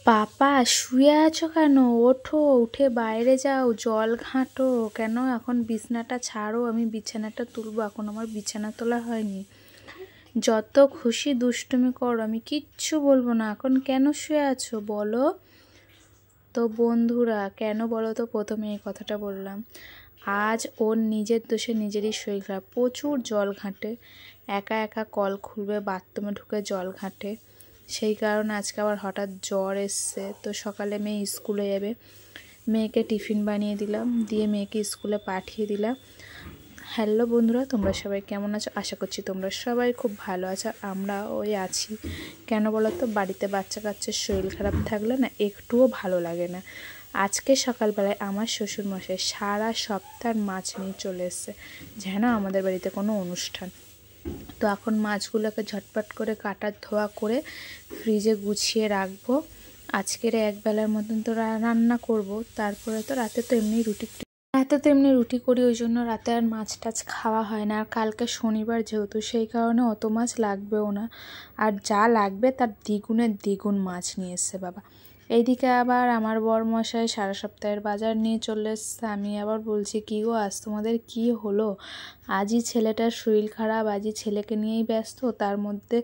পাপা শুয়ে আছো কেন? ওঠো, উঠে বাইরে যাও, জল ঘাঁটো। কেন এখন বিছানাটা ছাড়ো, আমি বিছানাটা তুলবো। এখন আমার বিছানা তোলা হয়নি। যত খুশি দুষ্টুমি করো, আমি কিচ্ছু বলবো না। এখন কেন শুয়ে আছো বলো তো? বন্ধুরা কেন বলো তো? প্রথমে এই কথাটা বললাম, আজ ওর নিজের দোষে নিজেরই শরীর খারাপ, প্রচুর জল ঘাঁটে, একা একা কল খুলবে, বাথরুমে ঢুকে জল ঘাঁটে। সেই কারণে আজকে আবার হঠাৎ জ্বর এসছে। তো সকালে মেয়ে স্কুলে যাবে, মেয়েকে টিফিন বানিয়ে দিলাম, দিয়ে মেয়েকে স্কুলে পাঠিয়ে দিলাম। হ্যালো বন্ধুরা, তোমরা সবাই কেমন আছো? আশা করছি তোমরা সবাই খুব ভালো আছো। আমরা ওই আছি। কেন বলো তো? বাড়িতে বাচ্চা কাচ্চার শরীর খারাপ থাকলে না একটুও ভালো লাগে না। আজকে সকালবেলায় আমার শ্বশুরমশাই সারা সপ্তাহ মাছ নিয়ে চলে এসছে, যেন আমাদের বাড়িতে কোনো অনুষ্ঠান। তো এখন মাছগুলোকে ঝটপট করে কাটা ধোয়া করে ফ্রিজে গুছিয়ে রাখবো। আজকের একবেলার মতন তো রান্না করব, তারপরে তো রাতে তো এমনি রুটি করি, ওই জন্য রাতে আর মাছ টাছ খাওয়া হয় না। আর কালকে শনিবার যেহেতু, সেই কারণে অত মাছ লাগবেও না। আর যা লাগবে তার দ্বিগুণের দ্বিগুণ মাছ নিয়ে এসছে বাবা। এইদিকে আবার আমার বরমশাই সারা সপ্তাহের বাজার নিয়ে চলে এসছে। আমি আবার বলছি, কী গো আজ তোমাদের কী হলো? আজই ছেলেটার শরীর খারাপ, আজই ছেলেকে নিয়েই ব্যস্ত, তার মধ্যে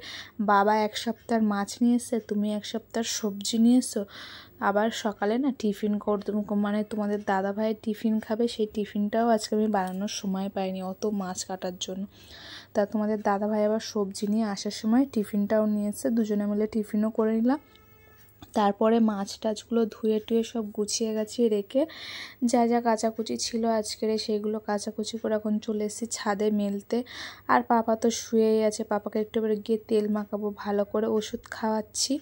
বাবা এক সপ্তাহের মাছ নিয়ে এসছে, তুমি এক সপ্তাহের সবজি নিয়ে এসছো। আবার সকালে না টিফিন মানে তোমাদের দাদা ভাইয়ের টিফিন খাবে, সেই টিফিনটাও আজকে আমি বানানোর সময় পাইনি অত মাছ কাটার জন্য। তা তোমাদের দাদা ভাই আবার সবজি নিয়ে আসার সময় টিফিনটাও নিয়ে এসে, দুজনে মিলে টিফিনও করে নিলাম। তারপরে মাছ টাছগুলো ধুয়ে টুয়ে সব গুছিয়ে গাছিয়ে রেখে, যা যা কাচাকুচি ছিল আজকের সেগুলো কাচাকুচি করে এখন চলে এসেছি ছাদে মেলতে। আর পাপা তো শুয়েই আছে, পাপাকে একটু এবারে গিয়ে তেল মাখাবো, ভালো করে ওষুধ খাওয়াচ্ছি।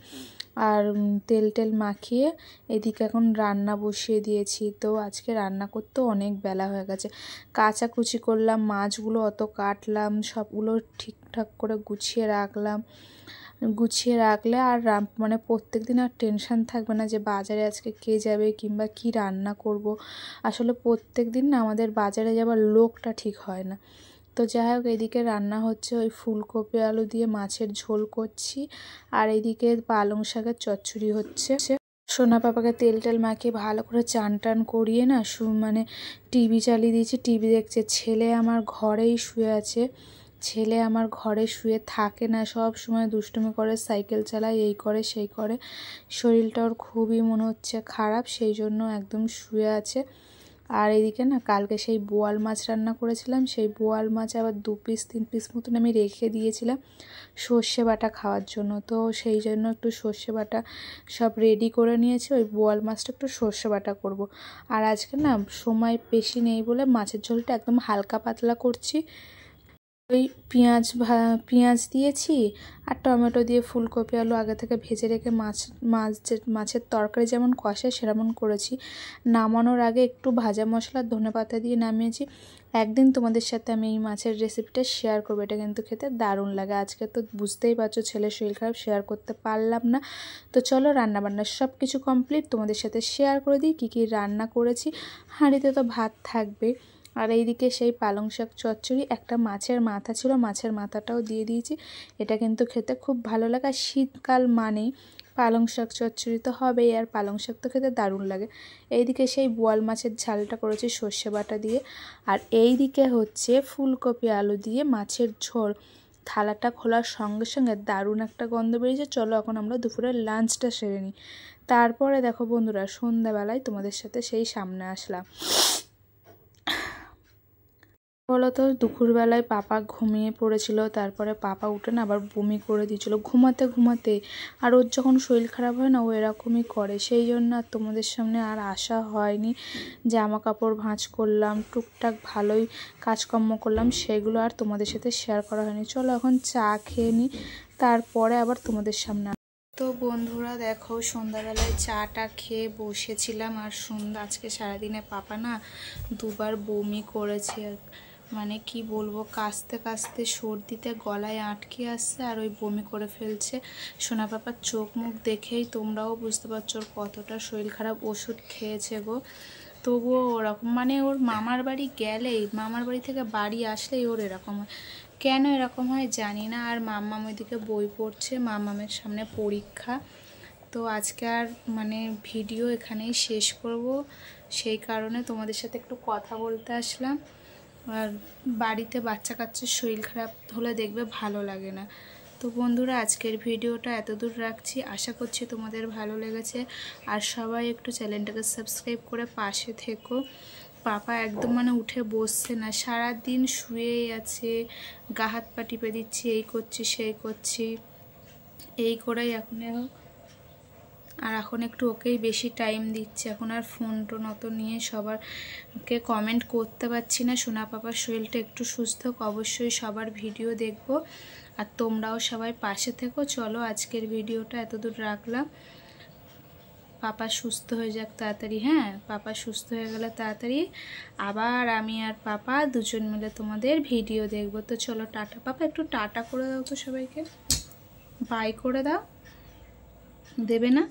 আর তেল মাখিয়ে এদিকে এখন রান্না বসিয়ে দিয়েছি। তো আজকে রান্না করতেও অনেক বেলা হয়ে গেছে। কাচাকুচি করলাম, মাছগুলো অত কাটলাম, সবগুলো ঠিকঠাক করে গুছিয়ে রাখলে আর মানে প্রত্যেক দিন আর টেনশান থাকবে না যে বাজারে আজকে কে যাবে কিংবা কি রান্না করব। আসলে প্রত্যেক দিন না আমাদের বাজারে যাবার লোকটা ঠিক হয় না। তো যাই হোক, এদিকে রান্না হচ্ছে ওই ফুলকপি আলু দিয়ে মাছের ঝোল করছি, আর এদিকে পালং শাকের চচ্চড়ি হচ্ছে। সোনা পাপাকে তেল মাখিয়ে ভালো করে চান টান করিয়ে না মানে টিভি চালিয়ে দিয়েছি, টিভি দেখছে। ছেলে আমার ঘরেই শুয়ে আছে, ছেলে আমার ঘরে শুয়ে থাকে না, সব সময় দুষ্টুমি করে, সাইকেল চালায়, এই করে সেই করে। শরীরটা ওর খুবই মনে হচ্ছে খারাপ, সেই জন্য একদম শুয়ে আছে। আর এদিকে না কালকে সেই বোয়াল মাছ রান্না করেছিলাম, সেই বোয়াল মাছ আবার 2-3 পিস মতন আমি রেখে দিয়েছিলাম সর্ষে বাটা খাওয়ার জন্য। তো সেই জন্য একটু সর্ষে বাটা সব রেডি করে নিয়েছি, ওই বোয়াল মাছটা একটু সর্ষে বাটা করব। আর আজকে না সময় বেশি নেই বলে মাছের ঝোলটা একদম হালকা পাতলা করছি। ওই পেঁয়াজ দিয়েছি আর টমেটো দিয়ে ফুলকপি আলু আগে থেকে ভেজে রেখে মাছের তরকারি যেমন কষায় সেরকম করেছি। নামানোর আগে একটু ভাজা মশলা ধনেপাতা দিয়ে নামিয়েছি। একদিন তোমাদের সাথে আমি এই মাছের রেসিপিটা শেয়ার করবো, এটা কিন্তু খেতে দারুণ লাগে। আজকে তো বুঝতেই পারছো ছেলের শরীর খারাপ, শেয়ার করতে পারলাম না। তো চলো রান্নাবান্না সব কিছু কমপ্লিট, তোমাদের সাথে শেয়ার করে দিই কী কী রান্না করেছি। হাঁড়িতে তো ভাত থাকবে। আর এইদিকে সেই পালং শাক চচ্চড়ি, একটা মাছের মাথা ছিল, মাছের মাথাটাও দিয়ে দিয়েছি। এটা কিন্তু খেতে খুব ভালো লাগে, আর শীতকাল মানেই পালং শাক চচ্চড়ি তো হবেই, আর পালং শাক তো খেতে দারুণ লাগে। এইদিকে সেই বোয়াল মাছের ঝালটা করেছি সর্ষে বাটা দিয়ে। আর এইদিকে হচ্ছে ফুলকপি আলু দিয়ে মাছের ঝোল। থালাটা খোলার সঙ্গে সঙ্গে দারুণ একটা গন্ধ বেরিয়েছে। চলো এখন আমরা দুপুরের লাঞ্চটা সেরে নিই। তারপরে দেখো বন্ধুরা, সন্ধ্যাবেলায় তোমাদের সাথে সেই সামনে আসলাম। বলতো দুপুরবেলায় পাপা ঘুমিয়ে পড়েছিল, তারপরে পাপা উঠে না আবার বমি করে দিয়েছিল ঘুমাতে। আর ওর যখন শরীর খারাপ হয় না ও এরকমই করে, সেই জন্য আর তোমাদের সামনে আর আসা হয়নি। জামা কাপড় ভাঁজ করলাম, টুকটাক ভালোই কাজকর্ম করলাম, সেগুলো আর তোমাদের সাথে শেয়ার করা হয়নি। চলো এখন চা খেয়ে নিই, তারপরে আবার তোমাদের সামনে। তো বন্ধুরা দেখো, সন্ধ্যাবেলায় চাটা খেয়ে বসেছিলাম। আর আজকে সারাদিনে পাপা না দুবার বমি করেছে। মানে কি বলবো, কাশতে সর্দিতে গলায় আটকে আসছে আর ওই বমি করে ফেলছে। সোনা পাপার চোখ মুখ দেখেই তোমরাও বুঝতে পারছো ওর কতটা শরীর খারাপ। ওষুধ খেয়েছে গো, তবুও ওরকম, মানে ওর মামার বাড়ি গেলেই, মামার বাড়ি থেকে বাড়ি আসলেই ওর এরকম হয়। কেন এরকম হয় জানি না। আর মাম্মাম ওইদিকে বই পড়ছে, মাম্মামের সামনে পরীক্ষা। তো আজকে আর মানে ভিডিও এখানেই শেষ করব, সেই কারণে তোমাদের সাথে একটু কথা বলতে আসলাম। আর বাড়িতে বাচ্চা কাচ্চার শরীর খারাপ হলে দেখবে ভালো লাগে না। তো বন্ধুরা আজকের ভিডিওটা এতদূর রাখছি, আশা করছি তোমাদের ভালো লেগেছে। আর সবাই একটু চ্যানেলটাকে সাবস্ক্রাইব করে পাশে থেকো। পাপা একদম মানে উঠে বসছে না, সারাদিন শুয়েই আছে, গা হাত পা টিপে দিচ্ছি, এই করছি সেই করছি, এই করেই এখন একটু ওকেই বেশি টাইম দিচ্ছে। এখন আর ফোন টোন অত নিয়ে সবারকে কমেন্ট করতে পারছি না। সোনা পাপার শরীরটা একটু সুস্থ হোক, অবশ্যই সবার ভিডিও দেখব। আর তোমরাও সবাই পাশে থেকো। চলো আজকের ভিডিওটা এতদূর রাখলাম। পাপা সুস্থ হয়ে যাক তাড়াতাড়ি। হ্যাঁ, পাপা সুস্থ হয়ে গেলে তাড়াতাড়ি আবার আমি আর পাপা দুজন মিলে তোমাদের ভিডিও দেখব। তো চলো টাটা। পাপা একটু টাটা করে দাও তো সবাইকে, বাই করে দাও, দেবে না?